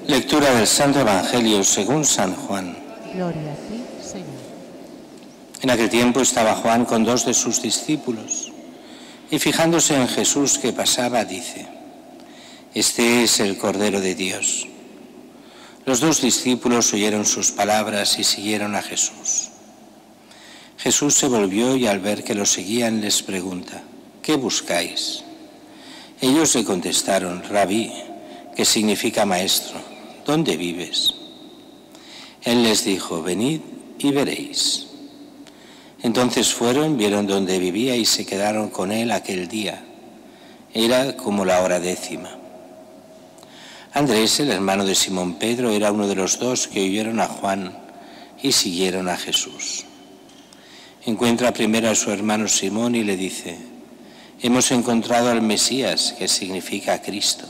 Lectura del Santo Evangelio según San Juan. Gloria a ti, Señor. En aquel tiempo estaba Juan con 2 de sus discípulos, y fijándose en Jesús que pasaba, dice: Este es el Cordero de Dios. Los 2 discípulos oyeron sus palabras y siguieron a Jesús. Jesús se volvió y al ver que lo seguían les pregunta: ¿qué buscáis? Ellos le contestaron: Rabí, que significa maestro, ¿dónde vives? Él les dijo: venid y veréis. Entonces fueron, vieron dónde vivía y se quedaron con él aquel día. Era como la hora 10:00. Andrés, el hermano de Simón Pedro, era uno de los 2 que oyeron a Juan y siguieron a Jesús. Encuentra primero a su hermano Simón y le dice: hemos encontrado al Mesías, que significa Cristo.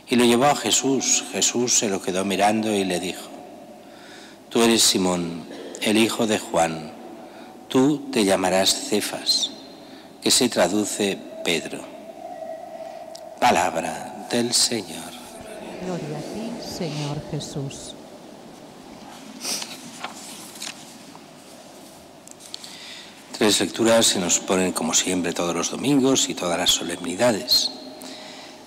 Y lo llevó a Jesús. Jesús se lo quedó mirando y le dijo: tú eres Simón, el hijo de Juan. Tú te llamarás Cefas, que se traduce Pedro. Palabra del Señor. Gloria a ti, Señor Jesús. Tres lecturas se nos ponen como siempre todos los domingos y todas las solemnidades.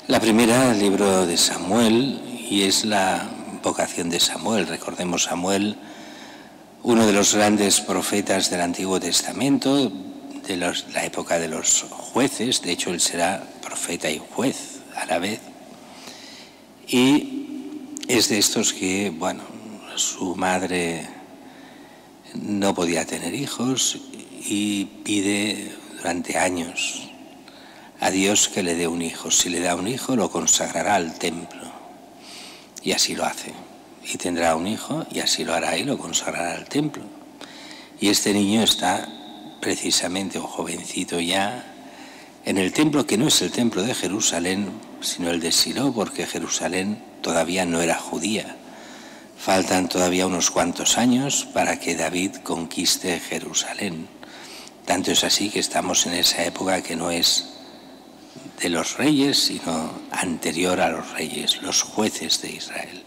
La primera, el libro de Samuel, y es la vocación de Samuel. Recordemos Samuel, uno de los grandes profetas del Antiguo Testamento, de la época de los jueces. De hecho, él será profeta y juez a la vez. Y es de estos que, bueno, su madre no podía tener hijos y pide durante años a Dios que le dé un hijo. Si le da un hijo, lo consagrará al templo. Y así lo hace. Y tendrá un hijo, y así lo hará y lo consagrará al templo. Y este niño está precisamente, o jovencito ya, en el templo que no es el templo de Jerusalén, sino el de Silo, porque Jerusalén todavía no era judía. Faltan todavía unos cuantos años para que David conquiste Jerusalén. Tanto es así que estamos en esa época que no es de los reyes, sino anterior a los reyes, los jueces de Israel.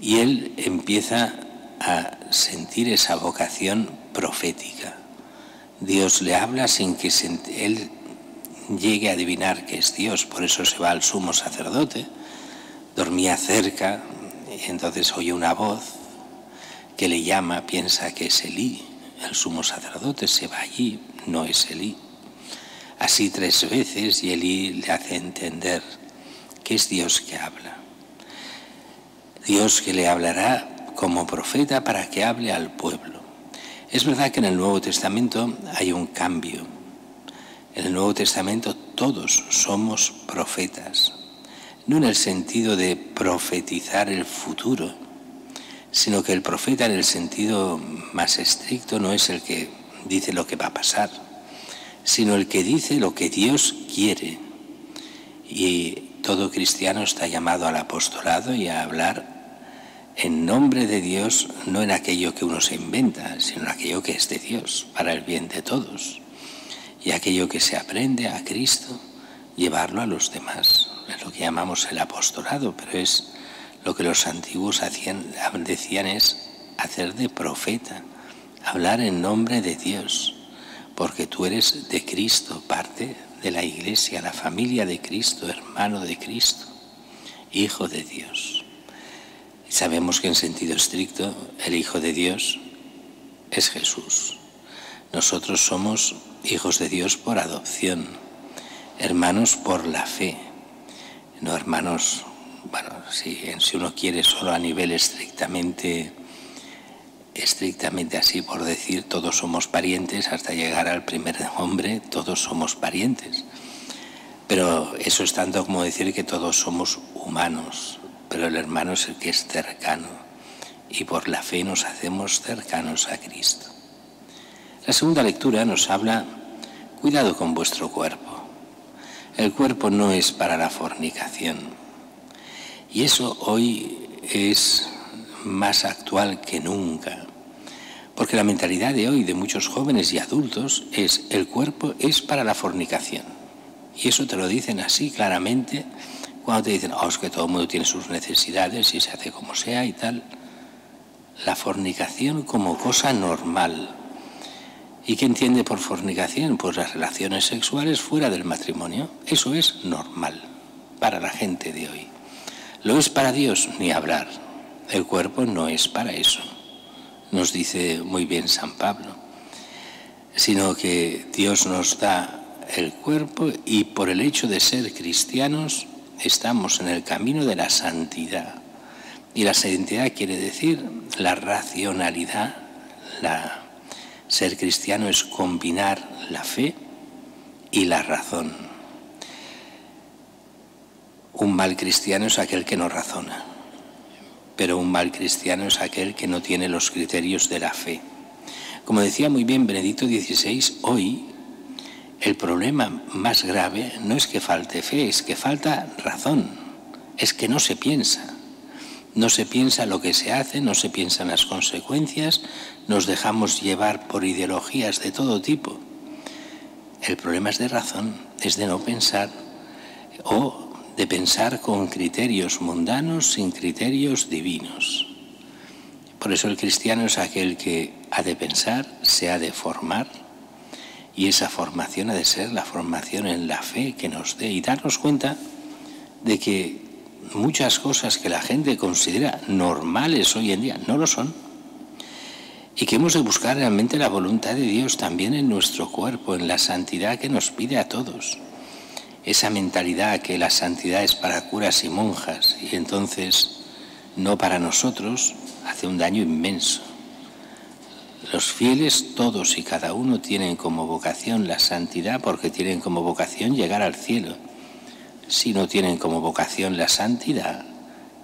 Y él empieza a sentir esa vocación profética. Dios le habla sin que él llegue a adivinar que es Dios, por eso se va al sumo sacerdote. Dormía cerca y entonces oye una voz que le llama, piensa que es Elí, el sumo sacerdote, se va allí, no es Elí. Así 3 veces y Elí le hace entender que es Dios que habla. Dios que le hablará como profeta para que hable al pueblo. Es verdad que en el Nuevo Testamento hay un cambio. En el Nuevo Testamento todos somos profetas. No en el sentido de profetizar el futuro, sino que el profeta en el sentido más estricto no es el que dice lo que va a pasar, sino el que dice lo que Dios quiere. Y todo cristiano está llamado al apostolado y a hablar en nombre de Dios, no en aquello que uno se inventa, sino en aquello que es de Dios, para el bien de todos. Y aquello que se aprende a Cristo, llevarlo a los demás. Es lo que llamamos el apostolado, pero es lo que los antiguos decían es hacer de profeta, hablar en nombre de Dios, porque tú eres de Cristo, parte de la Iglesia, la familia de Cristo, hermano de Cristo, hijo de Dios. Y sabemos que en sentido estricto el Hijo de Dios es Jesús. Nosotros somos hijos de Dios por adopción, hermanos por la fe, no hermanos, bueno, si uno quiere solo a nivel estrictamente así, por decir, todos somos parientes, hasta llegar al primer hombre, todos somos parientes. Pero eso es tanto como decir que todos somos humanos, pero el hermano es el que es cercano, y por la fe nos hacemos cercanos a Cristo. La segunda lectura nos habla: cuidado con vuestro cuerpo. El cuerpo no es para la fornicación. Y eso hoy es más actual que nunca. Porque la mentalidad de hoy de muchos jóvenes y adultos es: el cuerpo es para la fornicación. Y eso te lo dicen así claramente, Cuando te dicen, es que todo el mundo tiene sus necesidades y se hace como sea y tal. La fornicación como cosa normal. ¿Y qué entiende por fornicación? Pues las relaciones sexuales fuera del matrimonio. Eso es normal para la gente de hoy. ¿Lo es para Dios? Ni hablar. El cuerpo no es para eso, nos dice muy bien San Pablo, sino que Dios nos da el cuerpo y por el hecho de ser cristianos estamos en el camino de la santidad. Y la santidad quiere decir la racionalidad. Ser cristiano es combinar la fe y la razón. Un mal cristiano es aquel que no razona, pero un mal cristiano es aquel que no tiene los criterios de la fe. Como decía muy bien Benedicto XVI, hoy el problema más grave no es que falte fe, es que falta razón, es que no se piensa. No se piensa lo que se hace, no se piensan las consecuencias, nos dejamos llevar por ideologías de todo tipo. El problema es de razón, es de no pensar o de pensar con criterios mundanos sin criterios divinos. Por eso el cristiano es aquel que ha de pensar, se ha de formar, y esa formación ha de ser la formación en la fe que nos dé y darnos cuenta de que muchas cosas que la gente considera normales hoy en día no lo son, y que hemos de buscar realmente la voluntad de Dios también en nuestro cuerpo, en la santidad que nos pide a todos. Esa mentalidad que la santidad es para curas y monjas y entonces no para nosotros hace un daño inmenso. Los fieles, todos y cada uno, tienen como vocación la santidad porque tienen como vocación llegar al cielo. Si no tienen como vocación la santidad,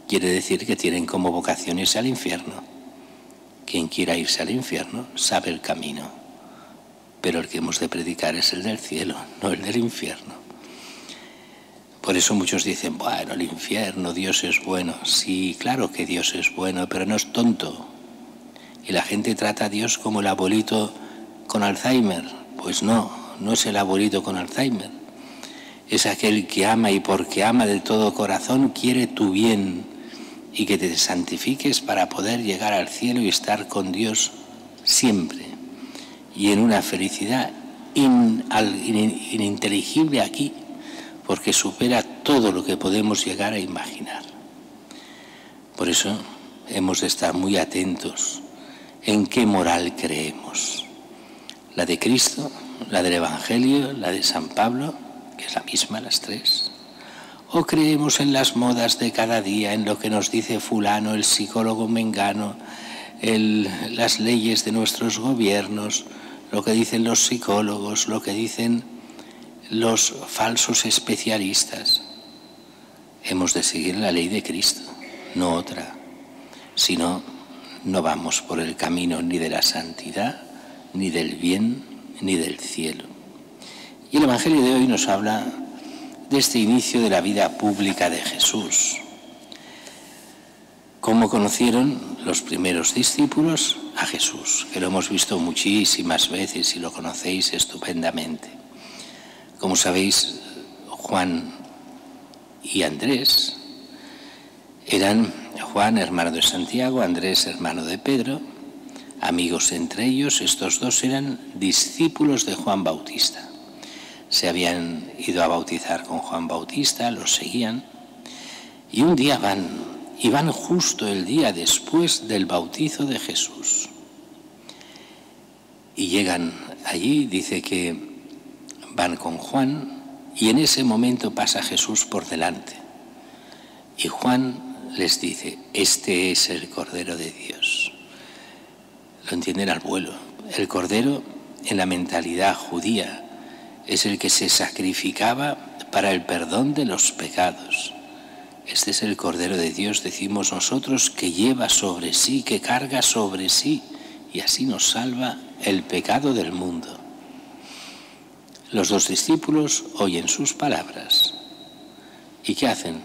quiere decir que tienen como vocación irse al infierno. Quien quiera irse al infierno sabe el camino, pero el que hemos de predicar es el del cielo, no el del infierno. Por eso muchos dicen, bueno, el infierno, Dios es bueno. Sí, claro que Dios es bueno, pero no es tonto. Y la gente trata a Dios como el abuelito con Alzheimer. Pues no, no es el abuelito con Alzheimer. Es aquel que ama y porque ama de todo corazón quiere tu bien y que te santifiques para poder llegar al cielo y estar con Dios siempre. Y en una felicidad ininteligible aquí, porque supera todo lo que podemos llegar a imaginar. Por eso hemos de estar muy atentos en qué moral creemos. La de Cristo, la del Evangelio, la de San Pablo, que es la misma, las tres. O creemos en las modas de cada día, en lo que nos dice fulano, el psicólogo mengano, las leyes de nuestros gobiernos, lo que dicen los psicólogos, lo que dicen los falsos especialistas. Hemos de seguir la ley de Cristo, no otra. Si no, no vamos por el camino ni de la santidad, ni del bien, ni del cielo. Y el Evangelio de hoy nos habla de este inicio de la vida pública de Jesús. ¿Cómo conocieron los primeros discípulos a Jesús? Que lo hemos visto muchísimas veces y lo conocéis estupendamente. Como sabéis, Juan y Andrés eran Juan, hermano de Santiago, Andrés, hermano de Pedro, amigos entre ellos. Estos dos eran discípulos de Juan Bautista. Se habían ido a bautizar con Juan Bautista, los seguían, y un día van justo el día después del bautizo de Jesús. Y llegan allí, dice que van con Juan, y en ese momento pasa Jesús por delante. Y Juan les dice, este es el Cordero de Dios. Lo entienden al vuelo. El Cordero, en la mentalidad judía, es el que se sacrificaba para el perdón de los pecados. Este es el Cordero de Dios, decimos nosotros, que lleva sobre sí, que carga sobre sí, y así nos salva el pecado del mundo. Los dos discípulos oyen sus palabras. ¿Y qué hacen?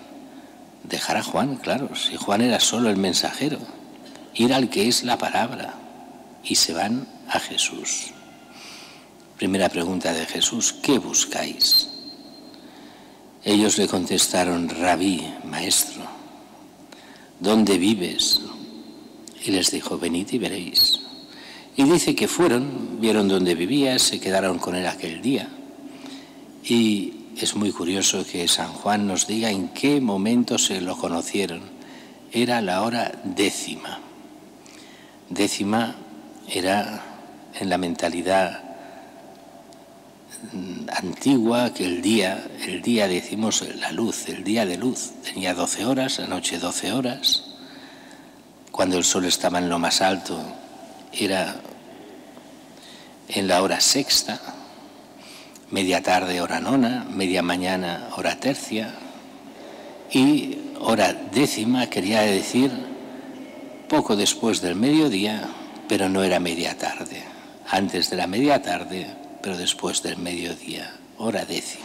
Dejar a Juan, claro, si Juan era solo el mensajero, ir al que es la palabra, y se van a Jesús. Primera pregunta de Jesús, ¿qué buscáis? Ellos le contestaron: Rabí, maestro, ¿dónde vives? Y les dijo: venid y veréis. Y dice que fueron, vieron dónde vivía, se quedaron con él aquel día. Y es muy curioso que San Juan nos diga en qué momento se lo conocieron. Era la hora 10. 10 era en la mentalidad antigua que el día decimos la luz, el día de luz. Tenía 12 horas, la noche 12 horas. Cuando el sol estaba en lo más alto era en la hora sexta, media tarde hora nona, media mañana hora tercia, y hora 10 quería decir poco después del mediodía, pero no era media tarde, antes de la media tarde, pero después del mediodía, hora 10.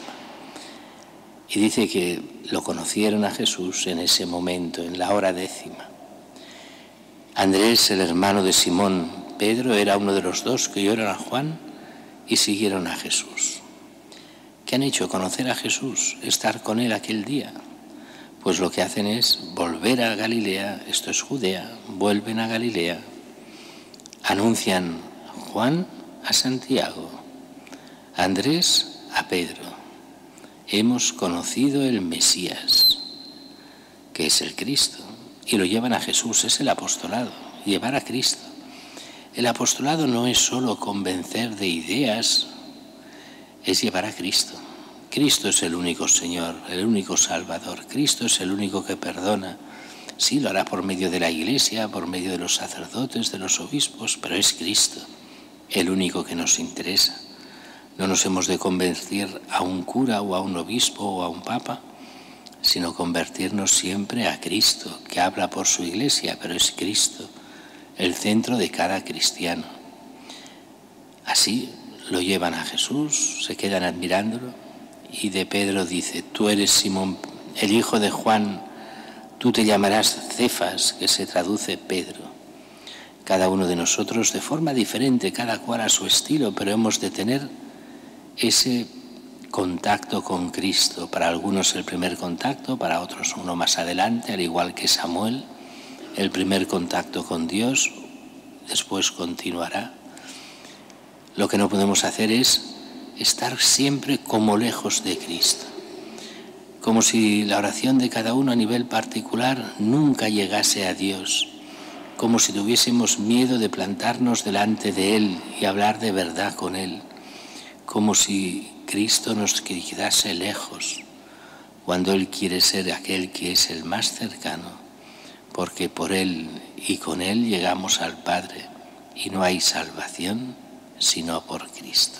Y dice que lo conocieron a Jesús en ese momento, en la hora 10. Andrés, el hermano de Simón Pedro, era uno de los dos que oyeron a Juan y siguieron a Jesús. ¿Qué han hecho? Conocer a Jesús, estar con él aquel día. Pues lo que hacen es volver a Galilea, esto es Judea, vuelven a Galilea, anuncian Juan a Santiago, Andrés a Pedro: hemos conocido el Mesías, que es el Cristo. Y lo llevan a Jesús, es el apostolado, llevar a Cristo. El apostolado no es solo convencer de ideas, es llevar a Cristo. Cristo es el único Señor, el único Salvador. Cristo es el único que perdona. Sí, lo hará por medio de la Iglesia, por medio de los sacerdotes, de los obispos, pero es Cristo el único que nos interesa. No nos hemos de convertir a un cura o a un obispo o a un papa, sino convertirnos siempre a Cristo, que habla por su Iglesia, pero es Cristo el centro de cada cristiano. Así lo llevan a Jesús, se quedan admirándolo, y de Pedro dice: tú eres Simón, el hijo de Juan, tú te llamarás Cefas, que se traduce Pedro. Cada uno de nosotros de forma diferente, cada cual a su estilo, pero hemos de tener ese contacto con Cristo. Para algunos el primer contacto, para otros uno más adelante, al igual que Samuel, el primer contacto con Dios, después continuará. Lo que no podemos hacer es estar siempre como lejos de Cristo, como si la oración de cada uno a nivel particular nunca llegase a Dios, como si tuviésemos miedo de plantarnos delante de Él y hablar de verdad con Él, como si Cristo nos quedase lejos, cuando Él quiere ser aquel que es el más cercano, porque por Él y con Él llegamos al Padre, y no hay salvación sino por Cristo.